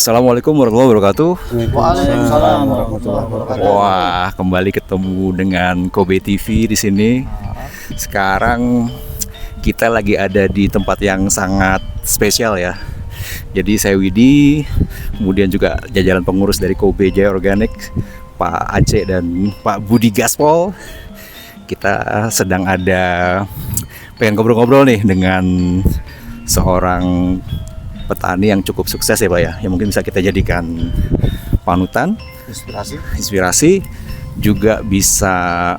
Assalamualaikum warahmatullahi wabarakatuh. Waalaikumsalam warahmatullahi wabarakatuh. Wah, kembali ketemu dengan Kobe TV di sini. Sekarang kita lagi ada di tempat yang sangat spesial ya. Jadi saya Widi, kemudian juga jajaran pengurus dari Kobe Jaya Organik, Pak Aceh dan Pak Budi Gaspol. Kita sedang pengen ngobrol-ngobrol nih dengan seorang petani yang cukup sukses ya Pak ya, yang mungkin bisa kita jadikan panutan, inspirasi, juga bisa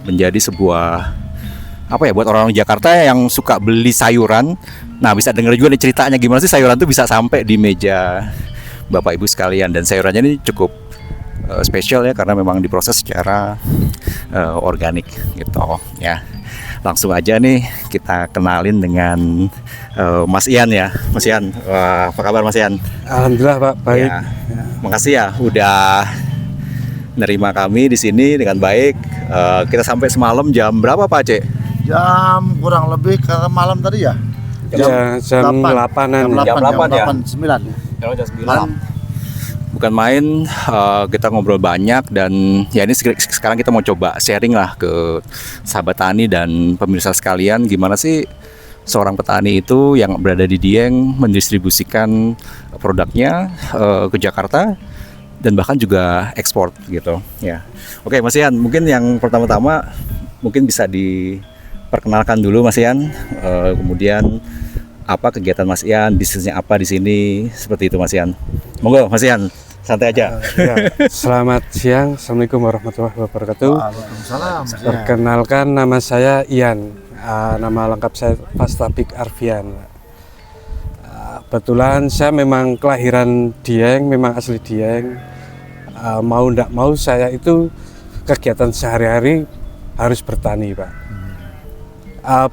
menjadi sebuah buat orang Jakarta yang suka beli sayuran. Nah, bisa dengar juga nih ceritanya gimana sih sayuran tuh bisa sampai di meja Bapak Ibu sekalian, dan sayurannya ini cukup spesial ya karena memang diproses secara organik gitu ya. Langsung aja nih kita kenalin dengan Mas Ian ya. Mas Ian, apa kabar Mas Ian? Alhamdulillah Pak, baik. Ya, makasih ya udah nerima kami di sini dengan baik. Kita sampai semalam jam berapa Pak Aceh? Jam kurang lebih karena malam tadi ya. Jam 8-an. Jam 8 ya? 9. Jam 9. Bukan main, kita ngobrol banyak dan ya ini sekarang kita mau coba sharing lah ke sahabat tani dan pemirsa sekalian gimana sih seorang petani itu yang berada di Dieng mendistribusikan produknya ke Jakarta dan bahkan juga ekspor gitu ya. Oke Mas Ian, mungkin yang pertama-tama mungkin bisa diperkenalkan dulu Mas Ian, kemudian apa kegiatan Mas Ian, bisnisnya apa di sini, seperti itu Mas Ian. Monggo Mas Ian, santai aja. Selamat siang, Assalamualaikum warahmatullahi wabarakatuh. Waalaikumsalam. Perkenalkan, nama saya Ian, nama lengkap saya Fastabik Arfian. Kebetulan saya memang kelahiran Dieng, memang asli Dieng. Mau ndak mau saya itu kegiatan sehari-hari harus bertani Pak.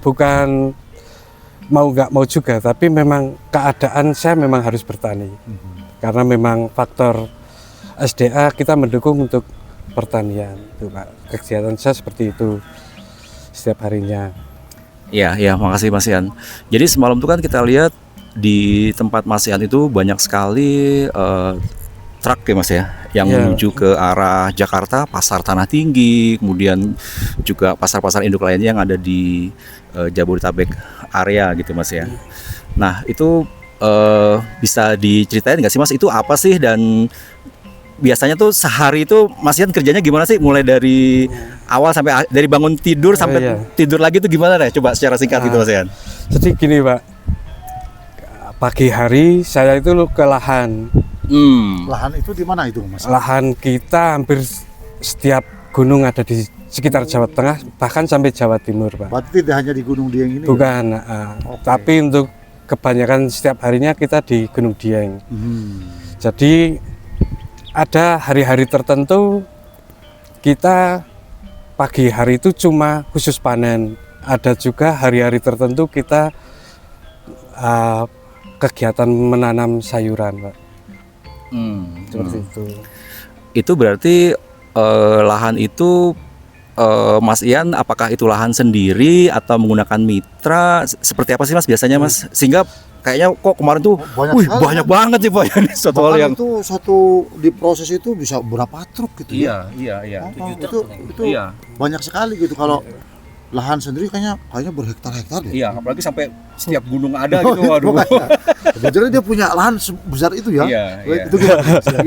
Bukan mau nggak mau juga, tapi memang keadaan saya memang harus bertani. Karena memang faktor SDA kita mendukung untuk pertanian, tuh Pak. Kegiatan saya seperti itu setiap harinya. Ya, makasih Mas Ian. Jadi semalam tuh kan kita lihat di tempat Mas Ian itu banyak sekali truk ya Mas ya, yang menuju ke arah Jakarta, pasar Tanah Tinggi, kemudian juga pasar-pasar induk lainnya yang ada di Jabodetabek area gitu Mas ya. Nah itu bisa diceritain nggak sih Mas, itu apa sih, dan biasanya tuh sehari itu Mas Ian kerjanya gimana sih, mulai dari awal sampai dari bangun tidur sampai tidur lagi tuh gimana deh, coba secara singkat gitu Mas Ian. Jadi gini Pak, pagi hari saya itu ke lahan. Lahan itu di mana itu Mas? Lahan kita hampir setiap gunung ada di sekitar Jawa Tengah, bahkan sampai Jawa Timur Pak. Berarti tidak hanya di Gunung Dieng ini? Bukan, tapi untuk kebanyakan setiap harinya kita di Gunung Dieng. Jadi ada hari-hari tertentu kita pagi hari itu cuma khusus panen. Ada juga hari-hari tertentu kita kegiatan menanam sayuran Pak. Seperti itu. Itu berarti lahan itu Mas Ian, apakah itu lahan sendiri atau menggunakan mitra? Seperti apa sih Mas biasanya Mas? Sehingga kayaknya kok kemarin tuh banyak banget sih Pak ini satu hal yang itu satu diproses itu bisa berapa truk gitu ya? Iya. Itu banyak sekali gitu. Kalau lahan sendiri kayaknya berhektar-hektar deh. Iya, apalagi sampai setiap gunung ada gitu. Waduh. Jadi dia punya lahan sebesar itu ya. Iya. Itu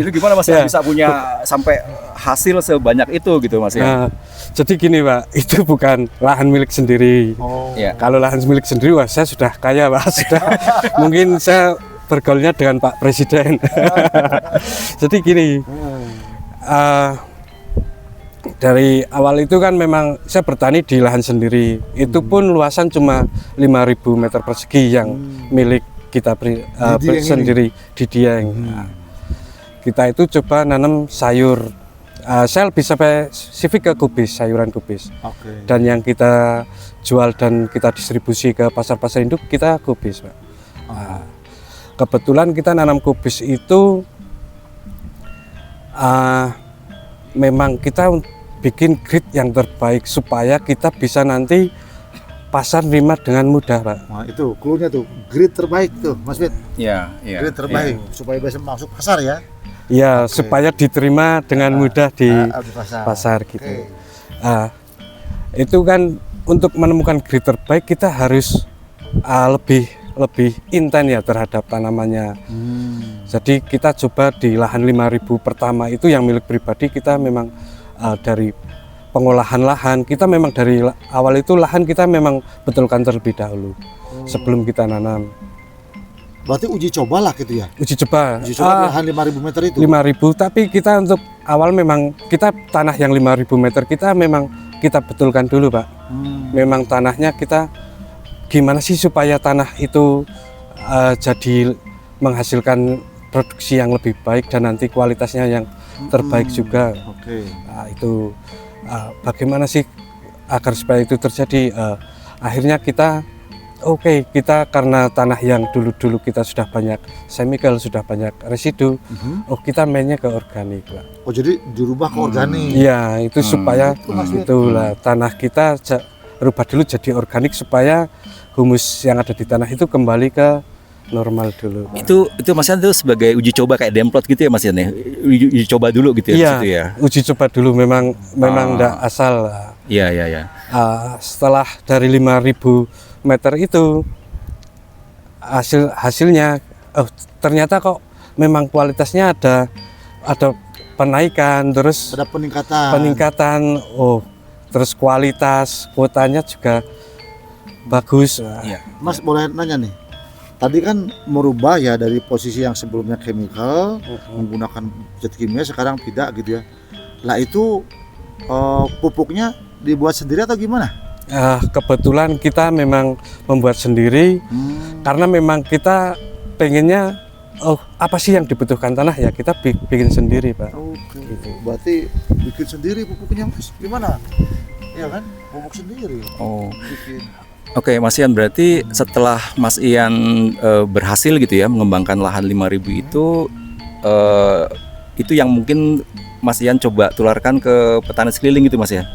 Itu gimana Mas bisa punya sampai hasil sebanyak itu gitu Mas ya? Jadi gini Pak, itu bukan lahan milik sendiri. Kalau lahan milik sendiri, wah saya sudah kaya Pak. Mungkin saya bergaulnya dengan Pak Presiden. Jadi gini, dari awal itu kan memang saya bertani di lahan sendiri. Itu pun luasan cuma 5.000 meter persegi yang milik kita sendiri di Dieng. Kita itu coba nanam sayur. Saya lebih spesifik ke kubis, sayuran kubis. Dan yang kita jual dan kita distribusi ke pasar-pasar induk kita kubis Pak. Kebetulan kita nanam kubis itu memang kita bikin grid yang terbaik supaya kita bisa nanti pasar nerima dengan mudah, Pak. Nah, itu clue-nya tuh, grade terbaik tuh, Mas Fit. Iya, iya. Grade terbaik supaya bisa masuk pasar ya. Ya, supaya diterima dengan mudah di Di pasar gitu. Oke. Itu kan untuk menemukan grade terbaik kita harus lebih intent ya terhadap tanamannya. Jadi kita coba di lahan 5.000 pertama itu yang milik pribadi, kita memang dari pengolahan lahan, kita memang dari awal itu lahan kita memang betulkan terlebih dahulu sebelum kita nanam. Berarti uji coba lah gitu ya. Uji coba. Uji coba di lahan 5.000 meter itu. 5.000, tapi kita untuk awal memang kita tanah yang 5.000 meter kita memang kita betulkan dulu, Pak. Memang tanahnya kita gimana sih supaya tanah itu jadi menghasilkan produksi yang lebih baik dan nanti kualitasnya yang terbaik juga. Oke. Itu bagaimana sih agar supaya itu terjadi? Akhirnya kita kita karena tanah yang dulu kita sudah banyak chemical, sudah banyak residu, kita mainnya ke organik, Pak. Oh, jadi dirubah ke organik. Iya, itu supaya itulah tanah kita rubah dulu jadi organik supaya humus yang ada di tanah itu kembali ke normal dulu. Itu Mas Yan tuh sebagai uji coba kayak demplot gitu ya Mas Yan ya? Uji coba dulu gitu ya? Iya, situ ya? uji coba dulu memang enggak asal. Iya. Setelah dari 5.000 meter itu hasilnya ternyata kok memang kualitasnya ada penaikan, terus Ada peningkatan. terus kualitas kuotanya juga bagus. Iya. Mas boleh nanya nih. Tadi kan merubah ya dari posisi yang sebelumnya chemical menggunakan zat kimia, sekarang tidak gitu ya. Lah itu pupuknya dibuat sendiri atau gimana? Kebetulan kita memang membuat sendiri karena memang kita pengennya apa sih yang dibutuhkan tanah ya kita bikin sendiri, Pak. Oke. Gitu. Berarti bikin sendiri pupuknya, Mas. Gimana? Iya kan? Pupuk sendiri. Oh. Bikin. Oke, Mas Ian, berarti setelah Mas Ian berhasil gitu ya mengembangkan lahan 5.000 itu yang mungkin Mas Ian coba tularkan ke petani sekeliling gitu, Mas ya.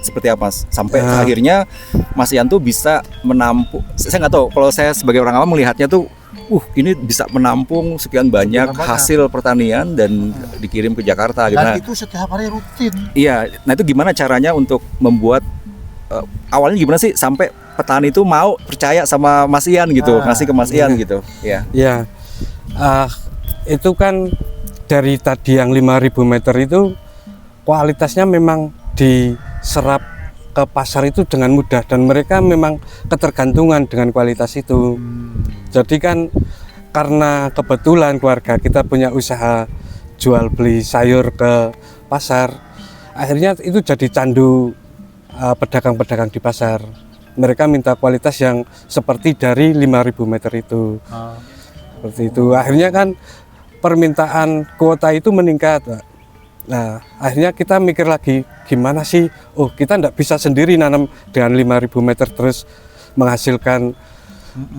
Seperti apa, Mas? Sampai akhirnya Mas Ian tuh bisa menampung. Saya nggak tahu, kalau saya sebagai orang awam melihatnya tuh, ini bisa menampung sekian banyak hasil pertanian dan dikirim ke Jakarta gitu. Dan itu setiap hari rutin. Iya, nah itu gimana caranya untuk membuat awalnya gimana sih sampai petani itu mau percaya sama Mas Ian gitu, ngasih ke Mas Ian gitu. Iya. Ya, itu kan dari tadi yang 5.000 meter itu kualitasnya memang diserap ke pasar itu dengan mudah dan mereka memang ketergantungan dengan kualitas itu. Jadi kan karena kebetulan keluarga kita punya usaha jual beli sayur ke pasar, akhirnya itu jadi candu pedagang-pedagang di pasar. Mereka minta kualitas yang seperti dari 5.000 meter itu. Seperti itu. Akhirnya kan permintaan kuota itu meningkat, Pak. Nah, akhirnya kita mikir lagi gimana sih? Kita enggak bisa sendiri nanam dengan 5.000 meter terus menghasilkan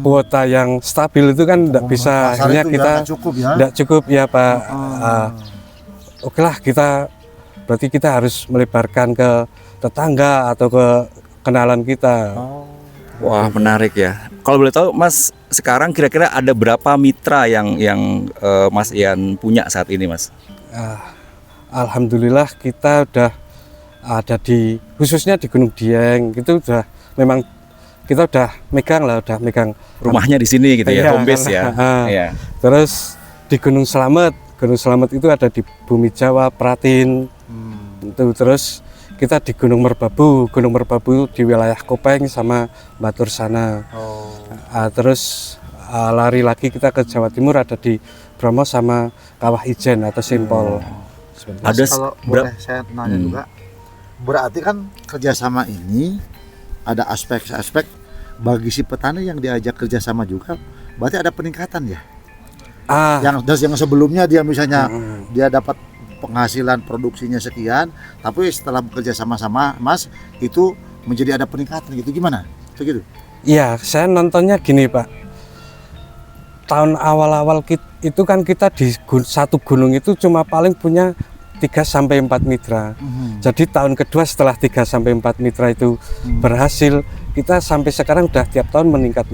kuota yang stabil itu kan enggak bisa. Akhirnya kita enggak cukup ya, Pak. Okelah, berarti kita harus melebarkan ke tetangga atau ke kenalan kita. Wah, menarik ya. Kalau boleh tahu, Mas, sekarang kira-kira ada berapa mitra yang Mas Ian punya saat ini, Mas? Alhamdulillah kita udah ada khususnya di Gunung Dieng gitu memang kita udah megang Rumahnya di sini gitu ya, home base ya. Iya. Terus di Gunung Slamet itu ada di Bumi Jawa, Pratin. Itu terus kita di Gunung Merbabu di wilayah Kopeng sama Batur sana. Terus lari lagi kita ke Jawa Timur, ada di Bromo sama Kawah Ijen atau Simpol. Mas, kalau boleh saya nanya juga, berarti kan kerjasama ini ada aspek-aspek bagi si petani yang diajak kerjasama juga, berarti ada peningkatan ya? Yang sebelumnya dia misalnya dia dapat penghasilan produksinya sekian, tapi setelah bekerja sama-sama Mas itu menjadi ada peningkatan gitu, gimana? Begitu? Iya, saya nontonnya gini, Pak. Tahun awal-awal itu kan kita di satu gunung itu cuma paling punya 3-4 mitra. Jadi tahun kedua setelah 3-4 mitra itu berhasil, kita sampai sekarang udah tiap tahun meningkat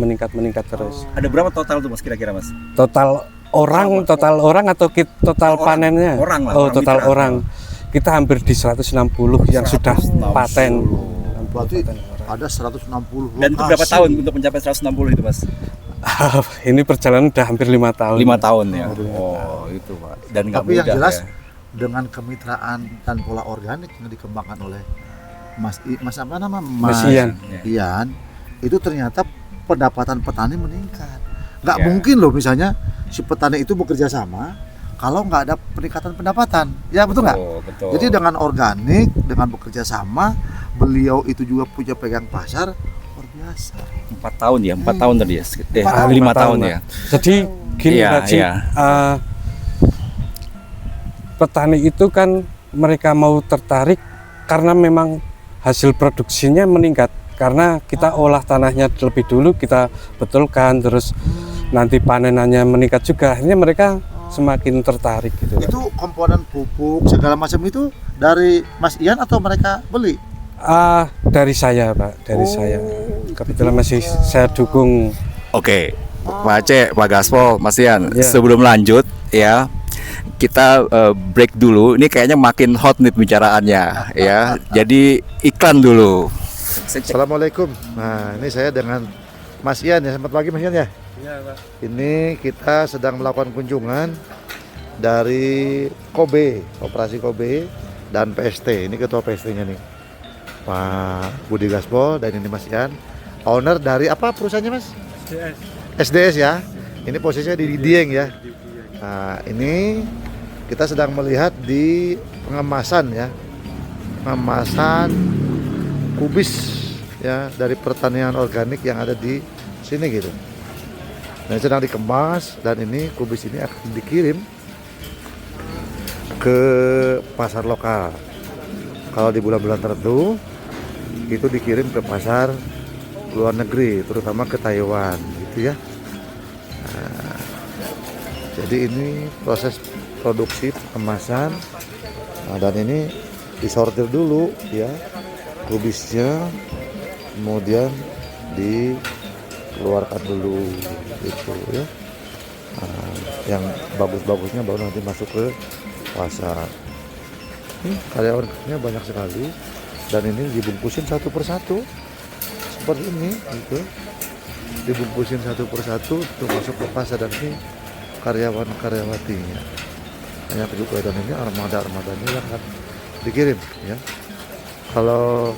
terus. Ada berapa total tuh Mas kira-kira Mas? Total orang atau total panennya? Orang lah. Oh, total mitra. orang. Kita hampir di 160 yang sudah 160. paten. Berarti ada 160 Dan itu berapa tahun untuk mencapai 160 itu Mas? Ini perjalanan udah hampir 5 tahun. 5 tahun ya. Oh, itu Pak. Dan nggak Tapi yang mudah jelas ya. dengan kemitraan dan pola organik yang dikembangkan oleh Mas apa nama? Mas Ian. Ian, itu ternyata pendapatan petani meningkat. Nggak Ya. mungkin loh misalnya si petani itu bekerja sama kalau nggak ada peningkatan pendapatan. Ya betul nggak? Oh, betul. Jadi dengan organik, dengan bekerja sama, beliau itu juga punya pegang pasar luar biasa. 4 tahun ya, 4 tahun tadi ya. 4 5 tahun tahun, ya. Jadi gini Iya, Haji, iya. Petani itu kan mereka mau tertarik karena memang hasil produksinya meningkat. Karena kita olah tanahnya lebih dulu, kita betulkan, terus nanti panenannya meningkat juga. Akhirnya mereka semakin tertarik gitu. Itu komponen pupuk segala macam itu dari Mas Ian atau mereka beli? Dari saya Pak, dari saya. Kebetulan masih saya dukung. Oke. Pak Aceh, Pak Gaspol, Mas Ian, Ya. sebelum lanjut ya, kita break dulu. Ini kayaknya makin hot nih pembicaraannya ya. Jadi iklan dulu. Assalamualaikum. Nah, ini saya dengan Mas Ian ya. Selamat pagi Mas Ian ya. Iya, Pak. Ini kita sedang melakukan kunjungan dari Kobe, Operasi Kobe dan PST. Ini ketua PST-nya nih, Pak Budi Gaspol, dan ini Mas Ian, owner dari apa perusahaannya Mas? SDS ya. Ini posisinya di Dieng ya. Nah, ini kita sedang melihat di pengemasan ya, pengemasan kubis ya dari pertanian organik yang ada di sini gitu. Dan sedang dikemas, dan ini kubis ini akan dikirim ke pasar lokal. Kalau di bulan-bulan tertentu itu dikirim ke pasar luar negeri, terutama ke Taiwan gitu ya. Nah, jadi ini proses produksi kemasan. Nah, dan ini disortir dulu ya kubisnya, kemudian dikeluarkan dulu gitu ya. Nah, yang bagus-bagusnya baru nanti masuk ke pasar. Ini karyawannya banyak sekali, dan ini dibungkusin satu persatu seperti ini gitu, dibungkusin satu persatu untuk masuk ke pasar. Dan ini karyawan-karyawatinya banyak juga, dan ini armada-armadanya yang akan dikirim ya. Kalau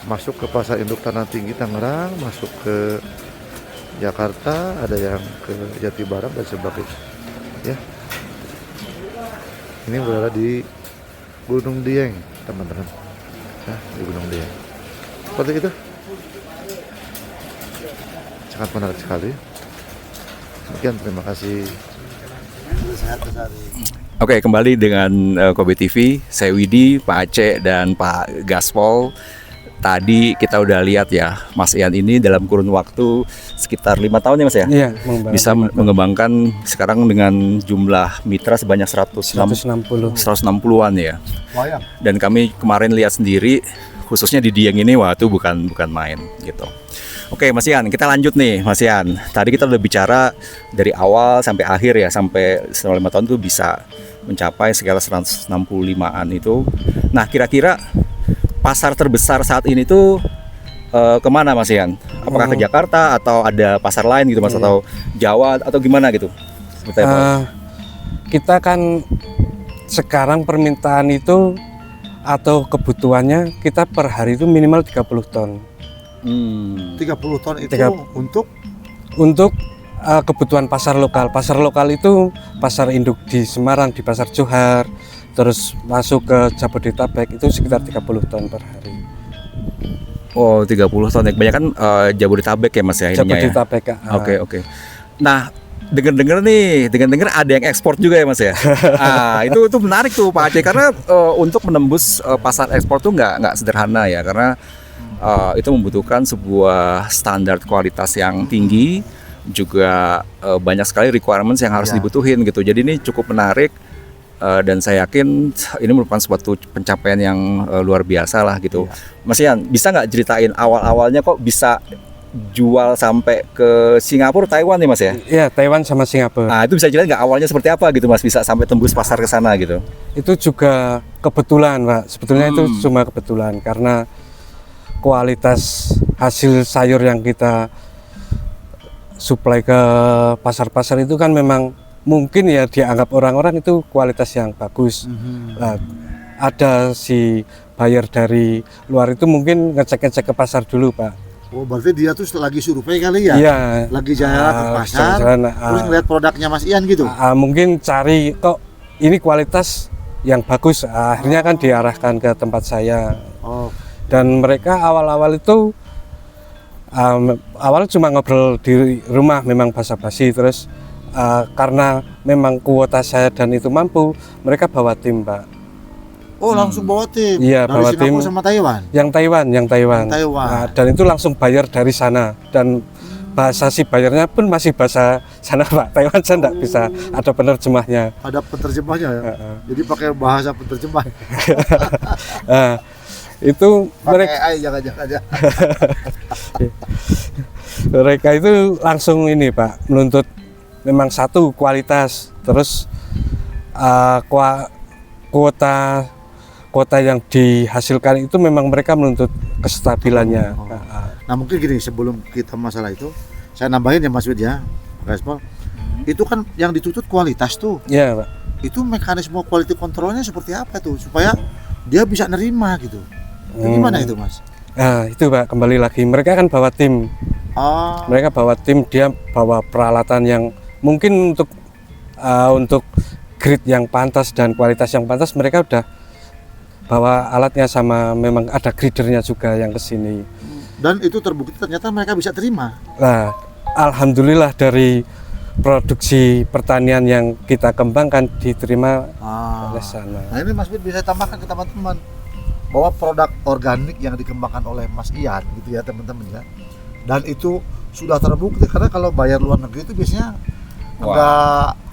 masuk ke pasar induk Tanah Tinggi Tangerang, masuk ke Jakarta, ada yang ke Jati Barang dan sebagainya ya. Ini berada di Gunung Dieng teman-teman ya, di Gunung Dieng seperti itu. Sangat menarik sekali. Sekian, terima kasih. Oke, kembali dengan Kobe TV, saya Widi, Pak Aceh, dan Pak Gaspol. Tadi kita udah lihat ya, Mas Ian ini dalam kurun waktu sekitar 5 tahun ya Mas ya? Iya, Bisa mengembangkan sekarang dengan jumlah mitra sebanyak 160-an ya. Wayang. Dan kami kemarin lihat sendiri, khususnya di Dieng ini, wah itu bukan main gitu. Oke Mas Ian, kita lanjut nih Mas Ian. Tadi kita udah bicara dari awal sampai akhir ya, sampai selama 5 tahun itu bisa mencapai segala 165-an itu. Nah kira-kira pasar terbesar saat ini tuh kemana Mas Ian? Apakah ke Jakarta atau ada pasar lain gitu Mas, atau Jawa atau gimana gitu? Seperti apa? Kita kan sekarang permintaan itu atau kebutuhannya kita per hari itu minimal 30 ton. 30 ton itu 30. untuk Kebutuhan pasar lokal. Pasar lokal itu pasar induk di Semarang, di Pasar Johar, terus masuk ke Jabodetabek itu sekitar 30 ton per hari. Oh 30 ton ya, kebanyakan Jabodetabek ya Mas ya ininya ya? Jabodetabek. Oke. Nah dengar ada yang ekspor juga ya Mas ya. Itu menarik tuh Pak Aceh, karena untuk menembus pasar ekspor tuh nggak sederhana ya, karena itu membutuhkan sebuah standar kualitas yang tinggi, juga banyak sekali requirements yang harus dibutuhin gitu. Jadi ini cukup menarik dan saya yakin ini merupakan suatu pencapaian yang luar biasa lah gitu. Mas Ian, bisa nggak ceritain awal-awalnya kok bisa jual sampai ke Singapura, Taiwan nih Mas ya? Iya, Taiwan sama Singapura. Nah itu bisa ceritain nggak awalnya seperti apa gitu Mas, bisa sampai tembus pasar ke sana gitu? Itu juga kebetulan Pak, sebetulnya itu cuma kebetulan karena kualitas hasil sayur yang kita suplai ke pasar-pasar itu kan memang mungkin ya dianggap orang-orang itu kualitas yang bagus. Nah, ada si buyer dari luar itu mungkin ngecek-ngecek ke pasar dulu Pak. Oh, berarti dia tuh lagi survei kali ya? Iya. Lagi jalan ke pasar, jalan-jalan, terus ngeliat produknya Mas Ian gitu? Mungkin cari kok ini kualitas yang bagus, akhirnya kan diarahkan ke tempat saya. Oh, Dan mereka awal-awal itu awal cuma ngobrol di rumah, memang basa-basi, terus karena memang kuota saya dan itu mampu, mereka bawa tim Pak. oh langsung bawa tim? Iya, dari bawa Singapura tim. sama Taiwan? Yang Taiwan. Taiwan. Nah, dan itu langsung bayar dari sana, dan bahasa si bayarnya pun masih bahasa sana Pak. Taiwan saya enggak bisa ada penerjemahnya. Ada penerjemahnya ya? Jadi pakai bahasa penerjemah? Nah, itu Pakai AI jangan-jangan aja. mereka itu langsung ini Pak, menuntut memang satu kualitas, terus kuota yang dihasilkan itu memang mereka menuntut kestabilannya. Nah mungkin gini, sebelum kita masalah itu, saya nambahin ya Mas Wid ya, Pak Gaspol. Itu kan yang dituntut kualitas tuh. Iya Pak. Itu mekanisme quality controlnya seperti apa tuh supaya dia bisa nerima gitu? Itu gimana itu Mas? Nah itu Pak, kembali lagi mereka kan bawa tim. Mereka bawa tim, dia bawa peralatan yang mungkin untuk grade yang pantas dan kualitas yang pantas, mereka udah bawa alatnya, sama memang ada gradernya juga yang kesini. Dan itu terbukti ternyata mereka bisa terima. Nah, alhamdulillah dari produksi pertanian yang kita kembangkan diterima oleh sana. Nah ini Mas Wid bisa tambahkan ke teman-teman bahwa produk organik yang dikembangkan oleh Mas Ian gitu ya teman-teman ya. Dan itu sudah terbukti, karena kalau bayar luar negeri itu biasanya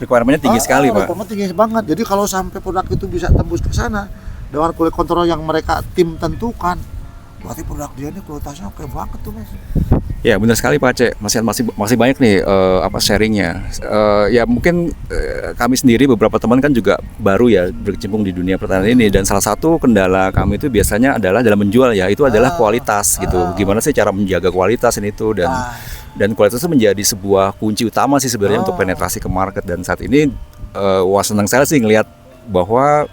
requirement-nya tinggi sekali Pak. Requirement tinggi banget. Jadi kalau sampai produk itu bisa tembus ke sana dengan quality control yang mereka tim tentukan, berarti produk dia ini kualitasnya oke banget tuh Mas. Ya benar sekali Pak Aceh, masih banyak nih sharingnya. Ya mungkin kami sendiri beberapa teman kan juga baru ya berkecimpung di dunia pertanian ini, dan salah satu kendala kami itu biasanya adalah dalam menjual ya, itu adalah kualitas gitu. Gimana sih cara menjaga kualitas ini tuh, dan kualitas itu menjadi sebuah kunci utama sih sebenarnya untuk penetrasi ke market. Dan saat ini wah senang saya sih ngelihat bahwa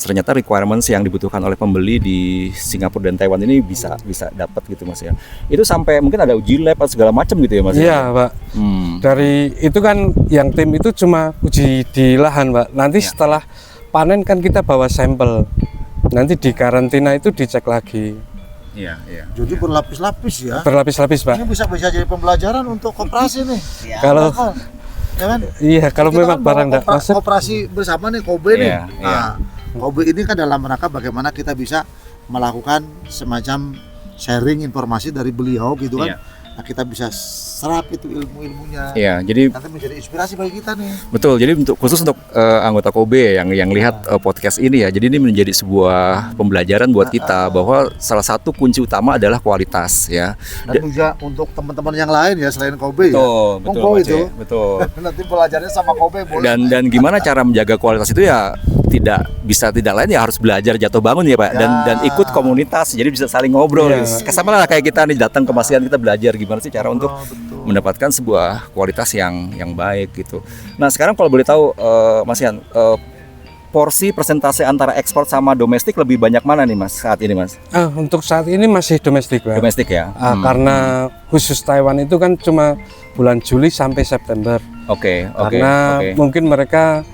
ternyata requirements yang dibutuhkan oleh pembeli di Singapura dan Taiwan ini bisa dapat gitu Mas ya. Itu sampai mungkin ada uji lab atau segala macam gitu ya Mas. Iya Pak. Dari itu kan yang tim itu cuma uji di lahan Pak. Nanti setelah panen kan kita bawa sampel. Nanti di karantina itu dicek lagi. Iya. Jadi berlapis-lapis ya. Berlapis-lapis Pak. Ini bisa jadi pembelajaran untuk koperasi nih. Kalau ya kan? Iya, kalau Kita memang kan barang mau enggak masuk. Koperasi bersama nih Kobe nih. Iya, Nah, Kobe ini kan dalam rangka bagaimana kita bisa melakukan semacam sharing informasi dari beliau gitu kan. Iya. Nah, kita bisa serap itu ilmu-ilmunya. Iya, jadi Nanti menjadi inspirasi bagi kita nih. betul. Jadi khusus untuk anggota Kobe yang lihat podcast ini ya. Jadi ini menjadi sebuah pembelajaran buat kita bahwa salah satu kunci utama adalah kualitas ya. Dan juga untuk teman-teman yang lain ya selain Kobe Betul, ya. betul, Monggo Pak itu. Aceh, betul. Nanti belajarnya sama Kobe boleh. Dan gimana cara menjaga kualitas itu ya tidak lain ya harus belajar jatuh bangun ya Pak, dan ikut komunitas, jadi bisa saling ngobrol. Sama lah kayak kita nih datang ke Mas Ian, kita belajar gimana sih cara untuk mendapatkan sebuah kualitas yang baik gitu. Nah sekarang kalau boleh tahu Mas Ian, porsi persentase antara ekspor sama domestik lebih banyak mana nih Mas saat ini Mas? Untuk saat ini masih domestik Pak. Domestik ya. Karena khusus Taiwan itu kan cuma bulan Juli sampai September. Oke. Karena mungkin mereka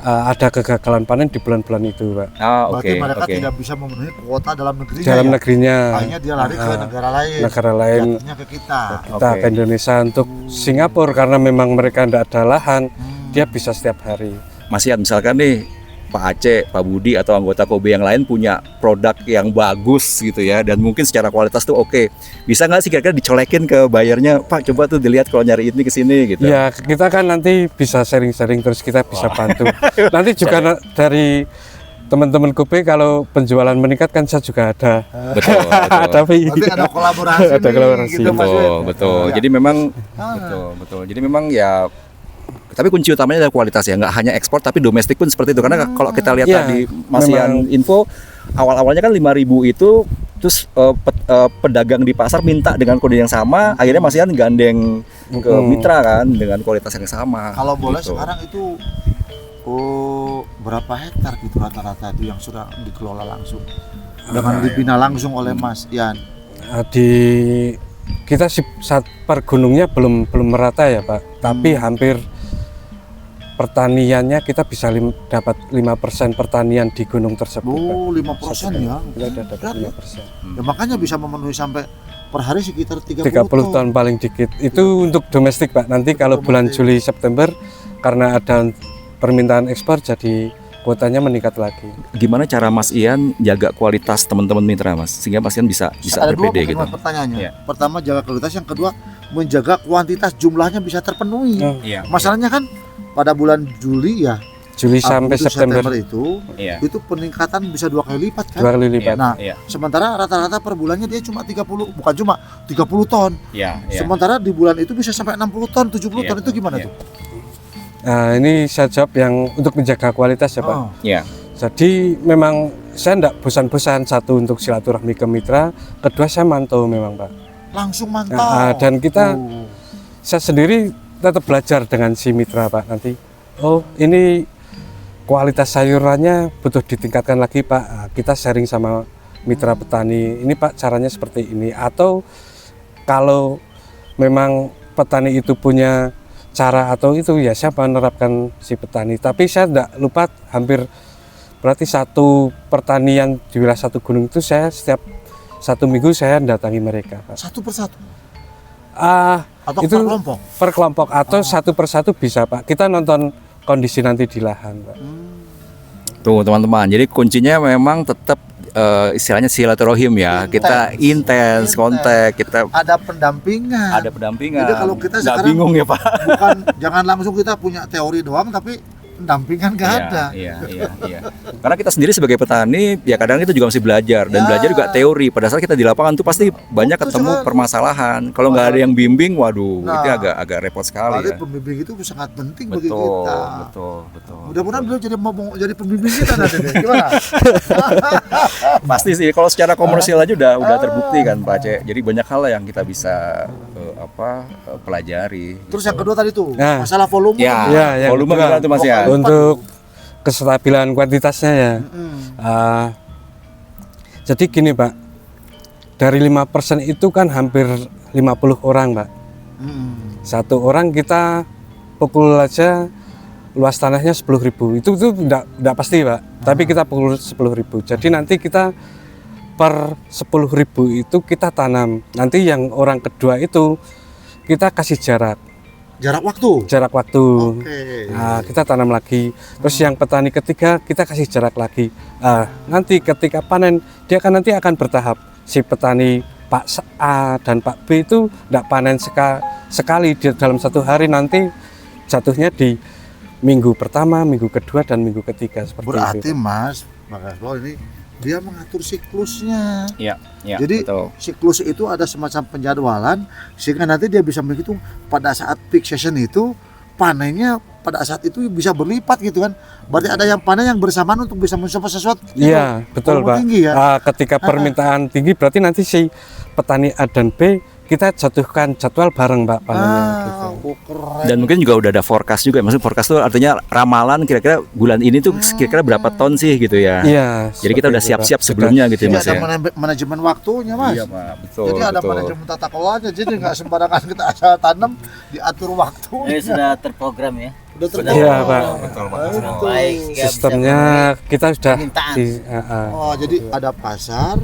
ada kegagalan panen di bulan-bulan itu Pak. Berarti mereka tidak bisa memenuhi kuota dalam negerinya. Dalam negerinya. Akhirnya dia lari ke negara lain. Negara lain. Jatuhnya ke kita. Kita ke Indonesia. Untuk Singapura karena memang mereka tidak ada lahan, dia bisa setiap hari. Mas Ian, misalkan nih Pak Aceh, Pak Budi atau anggota Kobe yang lain punya produk yang bagus gitu ya, dan mungkin secara kualitas tuh oke. Bisa nggak sih kira-kira dicolekin ke bayarnya, Pak coba tuh dilihat kalau nyari ini ke sini gitu. Ya kita kan nanti bisa sharing-sharing, terus kita bisa bantu. Nanti juga dari teman-teman Kobe kalau penjualan meningkat kan saya juga ada. Betul. Tapi Nanti ada kolaborasi Ada nih, kolaborasi. gitu, Mas Betul, Wid. betul. Ya. Jadi memang Ah. betul. Jadi memang ya, tapi kunci utamanya adalah kualitas ya, nggak hanya ekspor tapi domestik pun seperti itu. Karena kalau kita lihat Ya, tadi Masian info awal-awalnya kan 5.000 itu, terus pedagang di pasar minta dengan kode yang sama, akhirnya Masian gandeng ke mitra kan dengan kualitas yang sama. Kalau boleh gitu. sekarang itu berapa hektar gitu rata-rata itu yang sudah dikelola langsung dengan dibina langsung oleh Mas Ian? di kita sih saat per gunungnya belum merata ya Pak, tapi hampir pertaniannya kita bisa dapat 5% pertanian di gunung tersebut. Oh, Pak. 5% ya. Kita udah dapat Berat ya? 5%. Ya makanya bisa memenuhi sampai per hari sekitar 30 30 ton paling dikit. Itu untuk domestik Pak. Nanti kalau bulan Juli September karena ada permintaan ekspor jadi kuotanya meningkat lagi. Gimana cara Mas Ian jaga kualitas teman-teman mitra Mas, sehingga Mas Ian bisa Ada dua berpede gitu. mungkin pertanyaannya. Iya. Pertama jaga kualitas, yang kedua menjaga kuantitas, jumlahnya bisa terpenuhi. Oh. Iya. Masalahnya kan pada bulan Juli ya, Juli sampai Agustus, September itu Iya. peningkatan bisa 2 kali lipat kan. 2 kali lipat. Nah, Iya. sementara rata-rata per bulannya dia cuma 30, bukan cuma 30 ton. Iya. Sementara di bulan itu bisa sampai 60 ton, 70 Iya. ton, itu gimana Iya. tuh? Nah, ini saya jawab yang untuk menjaga kualitas ya Pak. Oh, Iya. Jadi memang saya tidak bosan-bosan, satu untuk silaturahmi ke mitra, kedua saya mantau memang Pak. langsung mantau. Dan kita Oh. saya sendiri tetap belajar dengan si mitra Pak nanti. Oh ini kualitas sayurannya butuh ditingkatkan lagi Pak. Nah, kita sharing sama mitra petani. Ini Pak caranya seperti ini. Atau kalau memang petani itu punya cara atau itu ya saya menerapkan si petani. Tapi saya tidak lupa hampir berarti satu pertanian di wilayah satu gunung itu saya setiap 1 minggu saya datangi mereka Pak. Satu persatu atau itu per kelompok? per kelompok atau satu persatu bisa Pak. Kita nonton kondisi nanti di lahan Pak. Tuh teman-teman, jadi kuncinya memang tetap istilahnya silaturahim ya. Kita intens kontak, kita Ada pendampingan. ada pendampingan. Jadi kalau kita nggak sekarang bingung ya Pak. bukan jangan langsung kita punya teori doang, tapi pendampingan nggak ada. Iya. Karena kita sendiri sebagai petani, ya kadang kita juga masih belajar dan belajar juga teori. Pada saat kita di lapangan tuh pasti banyak Betul ketemu sekali. permasalahan. Kalau nggak ada yang bimbing, waduh, Nah, itu agak repot sekali Berarti ya. pembimbing itu sangat penting bagi Betul, kita. betul. Mudah-mudahan beliau jadi pembimbing kita nanti deh. Gimana? Pasti sih, kalau secara komersial aja udah terbukti kan Pak Aceh. Jadi banyak hal yang kita bisa pelajari. Terus yang kedua tadi tuh Nah. masalah volume. Ya, Ya, yang volume kedua. gimana tuh Mas ya? Untuk kestabilan kuantitasnya ya. Jadi gini Pak, dari 5% itu kan hampir 50 orang Pak. Satu orang kita pukul aja luas tanahnya 10.000. Itu enggak pasti Pak, tapi kita pukul 10.000. Jadi nanti kita per 10.000 itu kita tanam. Nanti yang orang kedua itu kita kasih jarak Jarak waktu. Oke. Nah, kita tanam lagi. Terus yang petani ketiga kita kasih jarak lagi. Nanti ketika panen dia nanti akan bertahap. Si petani Pak A dan Pak B itu tidak panen sekali dalam 1 hari, nanti jatuhnya di minggu pertama, minggu kedua dan minggu ketiga seperti Berarti itu. Mas Bro ini dia mengatur siklusnya. Iya, Jadi betul. siklus itu ada semacam penjadwalan sehingga nanti dia bisa menghitung pada saat peak season itu panennya pada saat itu bisa berlipat gitu kan. Berarti ada yang panen yang bersamaan untuk bisa mensupport sesuatu. Iya, betul volume Pak. tinggi ya. Ketika permintaan tinggi berarti nanti si petani A dan B kita jatuhkan jadwal bareng Pak panennya gitu. Keren. Dan mungkin juga udah ada forecast juga. Maksudnya forecast itu artinya ramalan kira-kira bulan ini tuh kira-kira berapa ton sih gitu ya. Iya. Jadi kita seperti udah itu, siap-siap Pak. sebelumnya gitu ya Jadi Mas ada ya. manajemen waktunya Mas. Iya Pak, betul. Jadi ada betul. manajemen tata kelolanya, jadi nggak sembarangan kita asal tanam, diatur waktu. Sudah terprogram ya. Udah Iya Pak. Betul Pak. Baik, sehingga Sistemnya kita sudah permintaan. Oh, jadi ada pasar,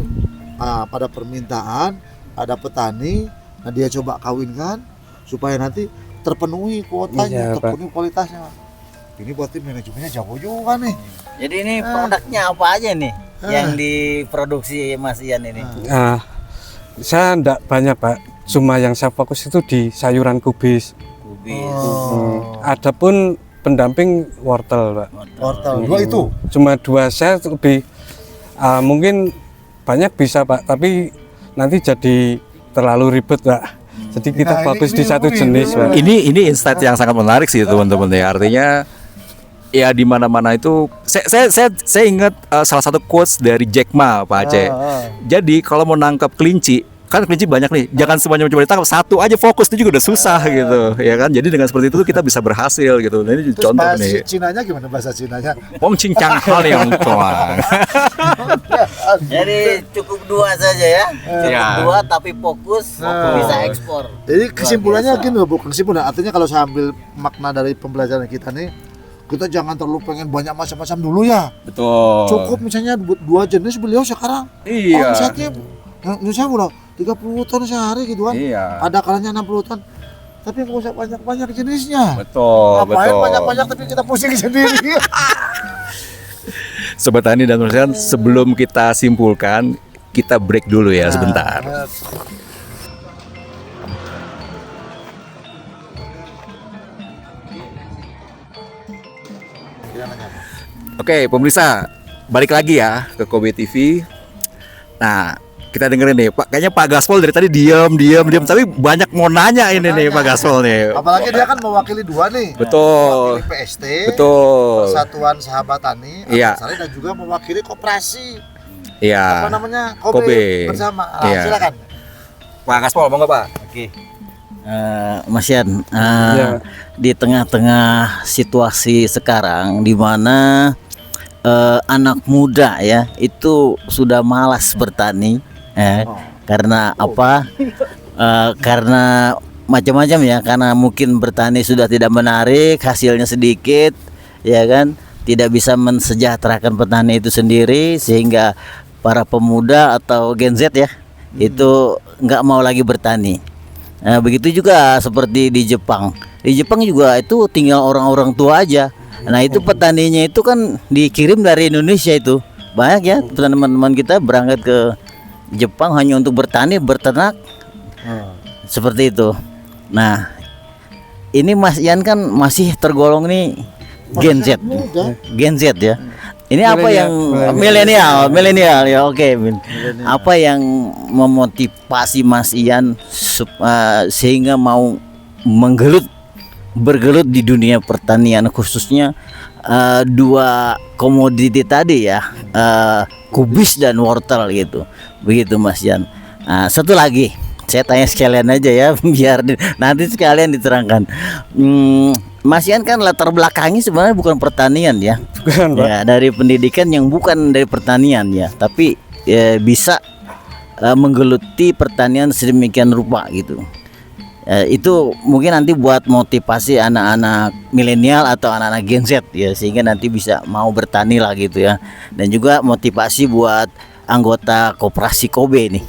pada permintaan, ada petani, nah dia coba kawinkan supaya nanti terpenuhi kuotanya, Iya, Pak. terpenuhi kualitasnya. Ini berarti manajemennya jago juga nih. Jadi ini produknya apa aja nih yang diproduksi Mas Ian ini? Nah, saya enggak banyak Pak, cuma yang saya fokus itu di sayuran kubis. Kubis. Adapun pendamping wortel Pak. Wortel dua itu. Cuma 2 saya lebih mungkin banyak bisa Pak, tapi nanti jadi terlalu ribet Pak. Jadi kita Nah, fokus ini di satu ilmu, jenis ilmu. Pak. Ini insight yang sangat menarik sih teman-teman ya. Artinya ya di mana-mana itu saya ingat salah satu quotes dari Jack Ma Pak Aceh. Jadi kalau mau nangkap kelinci, kan kelinci banyak nih, jangan semuanya coba ditangkap, satu aja fokus itu juga udah susah gitu ya kan. Jadi dengan seperti itu kita bisa berhasil gitu. Nah, ini Terus contoh bahasa nih. Cinanya gimana bahasa Cinanya? Wong cincang hal yang tuang. Jadi cukup 2 saja ya. Cukup Ya. 2 tapi fokus bisa ekspor. Jadi kesimpulannya Luar biasa. gini loh, Bu. Kesimpulan artinya kalau saya ambil makna dari pembelajaran kita nih, kita jangan terlalu pengen banyak macam-macam dulu ya. Betul. Cukup misalnya 2 jenis beliau sekarang. Iya. Omsetnya misalnya udah 30 ton sehari gitu kan. Iya. Ada kalanya 60 ton. Tapi nggak usah banyak-banyak jenisnya. Betul, Ngapain betul. banyak-banyak tapi kita pusing sendiri. Sobat Tani dan teman-teman, sebelum kita simpulkan, kita break dulu ya sebentar. Oke, pemirsa, balik lagi ya ke Kobe TV. Nah, kita dengerin nih, Pak. Kayaknya Pak Gaspol dari tadi diam, tapi banyak mau nanya ini nih Pak Gaspol nih. Apalagi dia kan mewakili 2 nih. Betul. Mewakili PST, Betul. Persatuan Sahabat Tani, Iya. Antasari, dan juga mewakili koperasi. Iya. Apa namanya? Kobe, Kobe. bersama. Iya. Silakan. Pak Gaspol, mau nggak Pak? Oke. Mas Ian, Ya. di tengah-tengah situasi sekarang di mana anak muda ya itu sudah malas bertani, karena apa? Karena macam-macam ya, karena mungkin bertani sudah tidak menarik, hasilnya sedikit, ya kan? Tidak bisa mensejahterakan petani itu sendiri, sehingga para pemuda atau Gen Z ya itu nggak mau lagi bertani. Nah, begitu juga seperti di Jepang. Di Jepang juga itu tinggal orang-orang tua aja. Nah, itu petaninya itu kan dikirim dari Indonesia itu. Banyak ya teman-teman kita berangkat ke Jepang hanya untuk bertani, berternak. Seperti itu. Nah, ini Mas Ian kan masih tergolong nih Gen Z. Gen Z ya. Ini apa yang milenial ya, oke. Apa yang memotivasi Mas Ian sehingga mau bergelut di dunia pertanian, khususnya 2 komoditi tadi ya, kubis dan wortel gitu. Begitu Mas Ian. Satu lagi, saya tanya sekalian aja ya biar nanti sekalian diterangkan. Mas Ian kan latar belakangnya sebenarnya bukan pertanian ya. Bukan, Pak. Ya, dari pendidikan yang bukan dari pertanian ya, tapi bisa menggeluti pertanian sedemikian rupa gitu. Itu mungkin nanti buat motivasi anak-anak milenial atau anak-anak Gen Z ya, sehingga nanti bisa mau bertani lah gitu ya. Dan juga motivasi buat anggota koperasi Kobe nih,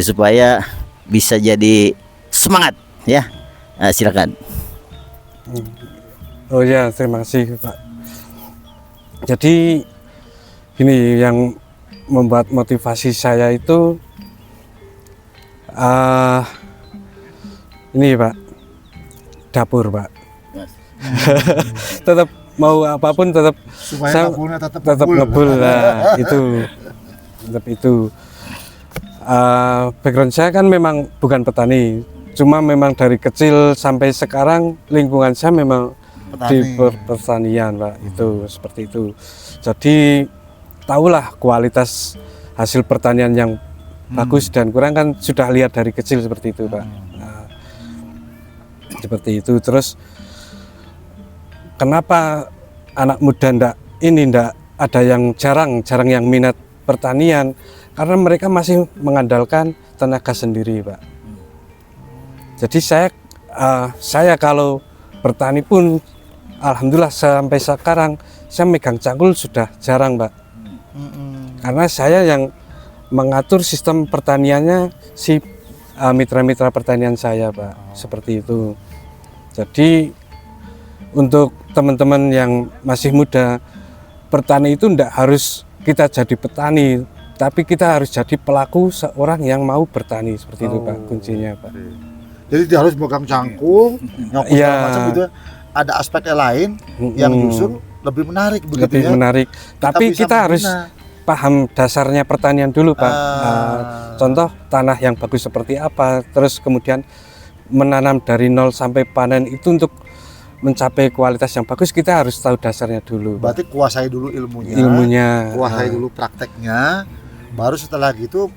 supaya bisa jadi semangat ya. Silakan. Oh ya, terima kasih Pak. Jadi ini yang membuat motivasi saya itu ini Pak, dapur Pak. Tetap mau apapun tetap Supaya kebunnya tetap ngebul lah itu. Tetap itu. Background saya kan memang bukan petani, cuma memang dari kecil sampai sekarang lingkungan saya memang di pertanian Pak, itu seperti itu. Jadi tahulah kualitas hasil pertanian yang bagus dan kurang kan sudah lihat dari kecil seperti itu Pak. Nah, seperti itu. Terus kenapa anak muda ndak ada yang jarang yang minat pertanian, karena mereka masih mengandalkan tenaga sendiri Pak. Jadi saya kalau bertani pun alhamdulillah sampai sekarang saya megang cangkul sudah jarang Pak. Karena saya yang mengatur sistem pertaniannya si mitra-mitra pertanian saya Pak. Seperti itu. Jadi untuk teman-teman yang masih muda, bertani itu tidak harus kita jadi petani, tapi kita harus jadi pelaku seorang yang mau bertani, seperti itu Pak, kuncinya Pak. Jadi dia harus megang cangkul, nyokot Iya. segala macam gitu. Ada aspeknya lain yang justru lebih menarik begitu Lebih ya. menarik. Tapi bisa kita harus membina. paham dasarnya pertanian dulu Pak. Contoh tanah yang bagus seperti apa, terus kemudian menanam dari nol sampai panen itu untuk mencapai kualitas yang bagus kita harus tahu dasarnya dulu. Berarti kuasai dulu ilmunya, kuasai dulu prakteknya, baru setelah gitu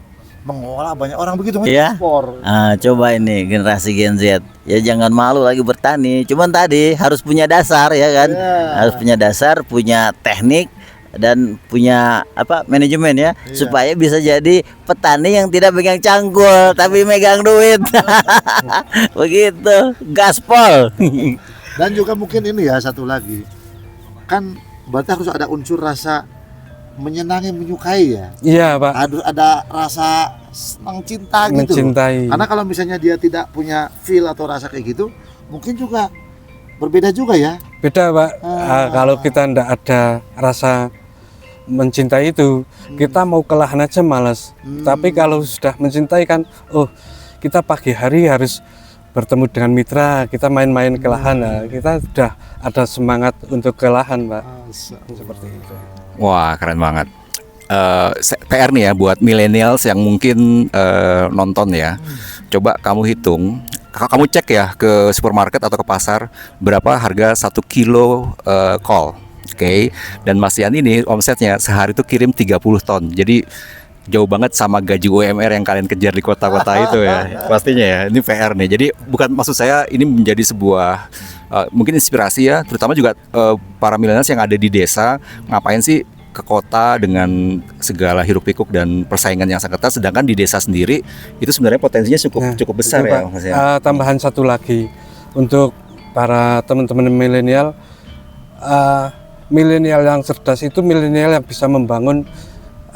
mengolah. Banyak orang begitu Iya. ekspor. Coba ini generasi Gen Z ya, jangan malu lagi bertani. Cuman tadi harus punya dasar ya kan, harus punya dasar, punya teknik dan punya manajemen ya, supaya bisa jadi petani yang tidak megang cangkul tapi megang duit. Begitu, gaspol. Dan juga mungkin ini ya satu lagi, kan berarti harus ada unsur rasa menyenangi, menyukai ya. Iya Pak. Harus ada rasa senang cinta gitu. Mencintai. Karena kalau misalnya dia tidak punya feel atau rasa kayak gitu, mungkin juga berbeda juga ya. Beda Pak. Kalau kita tidak ada rasa mencintai itu, kita mau ke lahan aja malas. Tapi kalau sudah mencintai kan, kita pagi hari harus bertemu dengan mitra, kita main-main ke lahan, kita sudah ada semangat untuk ke lahan Pak. Seperti itu. Wah, keren banget. PR nih ya buat millennials yang mungkin nonton ya. Coba kamu hitung, kamu cek ya ke supermarket atau ke pasar berapa harga 1 kilo kol. Oke. Dan Mas Ian ini omsetnya sehari itu kirim 30 ton. Jadi jauh banget sama gaji UMR yang kalian kejar di kota-kota itu ya. Pastinya ya, ini PR nih. Jadi bukan, maksud saya ini menjadi sebuah mungkin inspirasi ya, terutama juga para milenials yang ada di desa. Ngapain sih ke kota dengan segala hiruk pikuk dan persaingan yang sangat ketat, sedangkan di desa sendiri itu sebenarnya potensinya cukup besar itu, ya Pak. Mas Ian. Tambahan satu lagi untuk para teman-teman milenial, milenial yang cerdas itu milenial yang bisa membangun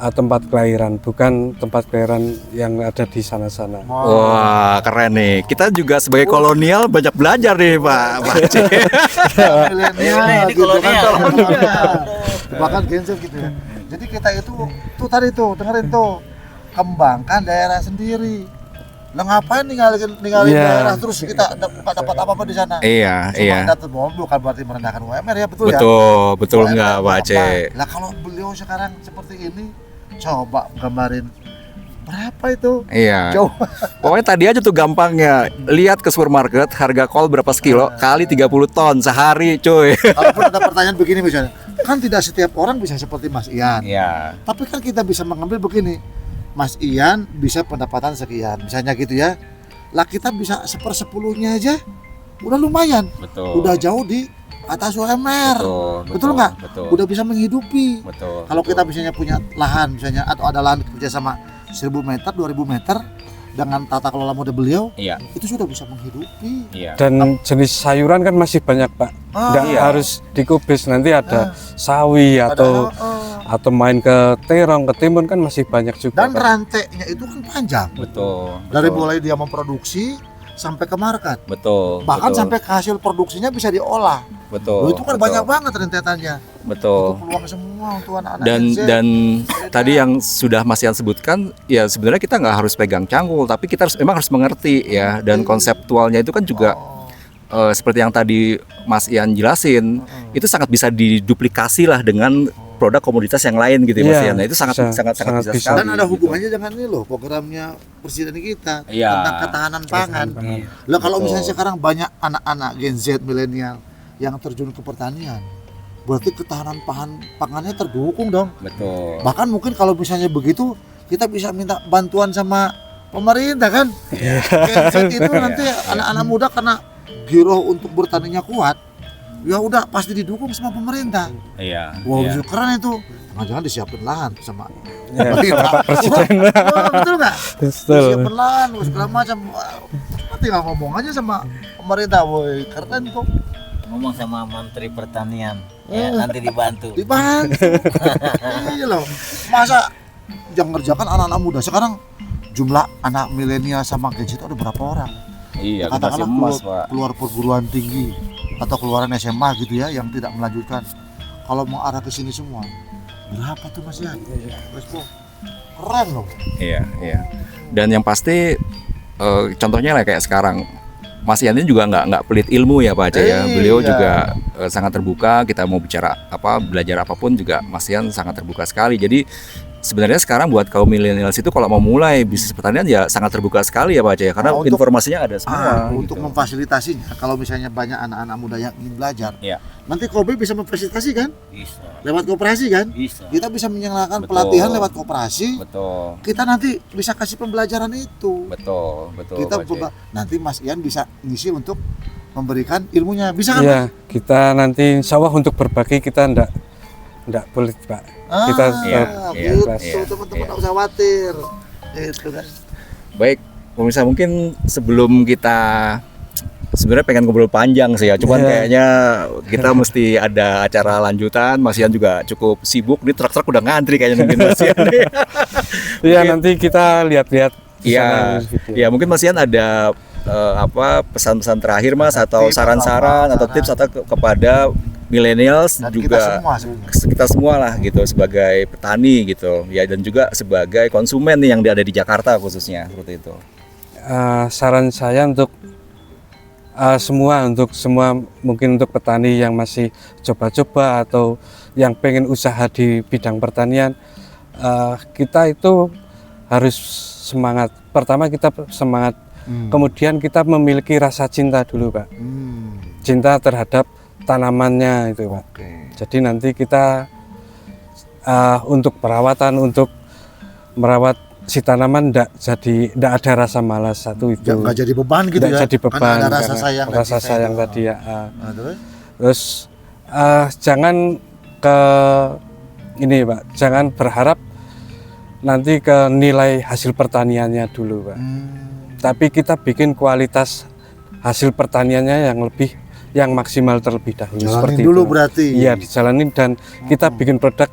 tempat kelahiran, bukan tempat kelahiran yang ada di sana-sana. Wah, keren nih. Kita juga sebagai kolonial banyak belajar nih Pak Aceh. Milenial Ini gitu kolonial. Bahkan Gen Z gitu ya. Jadi kita itu tadi dengerin tuh, kembangkan daerah sendiri. Lah ngapain ninggalin Iya. daerah terus kita nggak dapat apa-apa di sana? Iya, Cuma iya. dapat bukan berarti merendahkan UMR ya, betul ya? Betul UMR nggak Pak berapa? Aceh? Lah kalau beliau sekarang seperti ini, coba gambarin berapa itu? Iya. Coba. Pokoknya tadi aja tuh gampangnya. Lihat ke supermarket harga kol berapa sekilo kali 30 ton sehari, cuy. Kalaupun ada pertanyaan begini misalnya, kan tidak setiap orang bisa seperti Mas Ian. Iya. Tapi kan kita bisa mengambil begini, Mas Ian bisa pendapatan sekian, misalnya gitu ya. Lah kita bisa 1/10-nya aja, udah lumayan, Betul. udah jauh di atas UMR. Betul nggak? Betul. Udah bisa menghidupi. Betul. Kalau kita misalnya punya lahan, misalnya atau ada lahan kerjasama 1000 meter, 2000 meter dengan tata kelola model beliau, Iya. itu sudah bisa menghidupi. Iya. Dan jenis sayuran kan masih banyak Pak. Nggak iya. harus dikubis, nanti ada sawi atau main ke terong, ke timun kan masih banyak juga. Dan Pak. rantainya itu kan panjang. Betul. Dari mulai dia memproduksi sampai ke market. Betul. Bahkan sampai ke hasil produksinya bisa diolah. Betul. Loh, itu kan banyak banget rentetannya. Betul. Itu peluang semua untuk anak-anak Dan Gen Z. dan tadi yang sudah Mas Ian sebutkan, ya sebenarnya kita nggak harus pegang cangkul, tapi kita memang harus mengerti ya, dan konseptualnya itu kan juga seperti yang tadi Mas Ian jelasin, itu sangat bisa diduplikasi lah dengan produk komoditas yang lain gitu ya Mas Iya, Ian. Nah, itu sangat bisa, sangat sangat bisa bisa. sekali. Dan ada gitu. hubungannya dengan ini loh, programnya presiden kita Iya. tentang ketahanan pangan. Lah kalau Betul. misalnya sekarang banyak anak-anak Gen Z milenial yang terjun ke pertanian, berarti ketahanan pangannya terdukung dong. Betul. Bahkan mungkin kalau misalnya begitu, kita bisa minta bantuan sama pemerintah kan. Gen Z itu nanti anak-anak muda karena giroh untuk bertaninya kuat, ya udah pasti didukung sama pemerintah. Iya. Wow, iya. justru keren itu. Jangan disiapin lahan sama Ya, pemerintah. Pak Presiden. Wah, betul nggak? Betul. Disiapin lahan, segala macam. Wah, tinggal ngomong aja sama pemerintah, woi keren kok. Ngomong sama Menteri Pertanian ya, nanti dibantu. Dibantu. Iya loh. Masa yang ngerjakan anak-anak muda sekarang, jumlah anak milenial sama Gen Z itu ada berapa orang? Iya, Katakanlah generasi emas, Pak. keluar perguruan tinggi, atau keluaran SMA gitu ya yang tidak melanjutkan, kalau mau arah ke sini semua berapa tuh Mas Yan? Mas Bro, keren loh. Iya, iya. Dan yang pasti contohnya lah kayak sekarang Mas Yan ini juga nggak pelit ilmu ya Pak Aceh ya. Beliau Iya. juga sangat terbuka. Kita mau bicara apa, belajar apapun juga Mas Yan sangat terbuka sekali. Jadi sebenarnya sekarang buat kaum milenials itu kalau mau mulai bisnis pertanian ya sangat terbuka sekali ya Pak Aceh ya. Karena Untuk- informasinya ada semua. Untuk gitu. memfasilitasinya, kalau misalnya banyak anak-anak muda yang ingin belajar, Iya. nanti Kobe bisa memfasilitasi kan, Bisa. lewat koperasi kan, Bisa. kita bisa menyelenggarakan Betul. pelatihan lewat koperasi, Betul, kita nanti bisa kasih pembelajaran itu. betul, betul. Kita Pak Aceh. nanti Mas Ian bisa ngisi untuk memberikan ilmunya, bisa kan? Iya, kita nanti insya Allah untuk berbagi kita ndak pelit Pak. Kita Iya, iya, gitu iya, teman-teman, iya. nggak usah khawatir. Itu kan. Baik, pemirsa, mungkin sebelum kita sebenarnya pengen ngobrol panjang sih ya, cuman Iya. kayaknya kita mesti ada acara lanjutan. Mas Yan juga cukup sibuk, ini truk-truk udah ngantri kayaknya nungguin Mas Yan. Iya, nanti kita lihat-lihat di sana Iya, video. ya mungkin Mas Yan ada apa pesan-pesan terakhir Mas atau Tips saran-saran atau atau apa, tips atau kepada millennials Dan juga kita semua sebenarnya. kita semua lah gitu sebagai petani gitu ya, dan juga sebagai konsumen nih yang ada di Jakarta khususnya seperti itu. Saran saya untuk semua mungkin untuk petani yang masih coba-coba atau yang pengen usaha di bidang pertanian, kita itu harus semangat. Pertama kita semangat, kemudian kita memiliki rasa cinta dulu Pak, cinta terhadap tanamannya itu Pak. Oke. Jadi nanti kita untuk perawatan, untuk merawat si tanaman ndak ada rasa malas, satu itu. Nggak jadi beban gitu Nggak ya. jadi beban, Karena ada rasa karena sayang. dan rasa cinta sayang itu. tadi ya. Nah, terus? Terus jangan ke ini Pak, jangan berharap nanti ke nilai hasil pertaniannya dulu Pak. Tapi kita bikin kualitas hasil pertaniannya yang maksimal terlebih dahulu. Jalanin seperti dulu itu. berarti. Iya, dijalanin dan kita bikin produk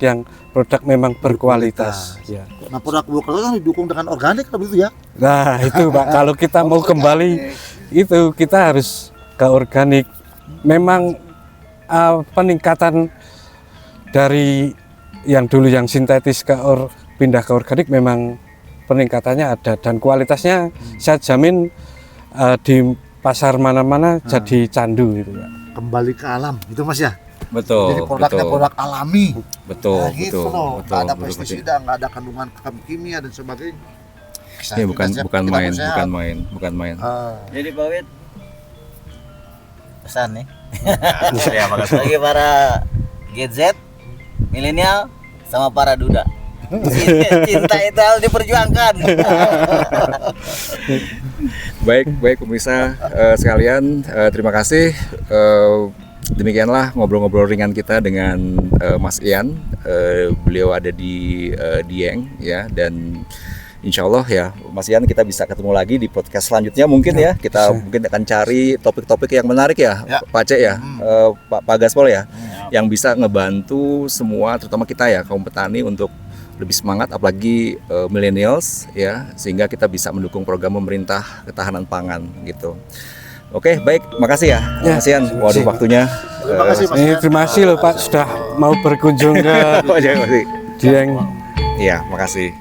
memang berkualitas. Ya. Nah, produk Purwokerto kan didukung dengan organik kalau begitu ya. Nah itu Pak, kalau kita mau kembali itu kita harus ke organik. Memang peningkatan dari yang dulu yang sintetis pindah ke organik memang peningkatannya ada, dan kualitasnya saya jamin di pasar mana-mana jadi candu gitu Pak. Kembali ke alam, gitu Mas ya. Betul, Jadi produknya betul, produk alami. betul, Nah, gitu betul, loh. betul, Nggak ada betul, pestisida, nggak ada kandungan kimia dan sebagainya. Ini bukan Kita main, sehat. bukan main. Jadi Pak Wid, pesan nih Ya, makasih. bagi para GZ, milenial, sama para duda. Cinta itu harus diperjuangkan. Baik pemirsa sekalian, terima kasih. Demikianlah ngobrol-ngobrol ringan kita dengan Mas Ian. Beliau ada di Dieng ya, dan insya Allah ya Mas Ian, kita bisa ketemu lagi di podcast selanjutnya mungkin ya. Kita mungkin akan cari topik-topik yang menarik ya, Ya. Pak Aceh ya, Pak Gaspol ya, yang bisa ngebantu semua, terutama kita ya kaum petani untuk lebih semangat, apalagi millennials ya, sehingga kita bisa mendukung program pemerintah ketahanan pangan gitu. Oke, baik, makasih ya, Ya, Mas Ian. Waduh, waktunya. Terima kasih Mas. Terima kasih loh Pak sudah mau berkunjung ke Makasih. Dieng. Iya, makasih.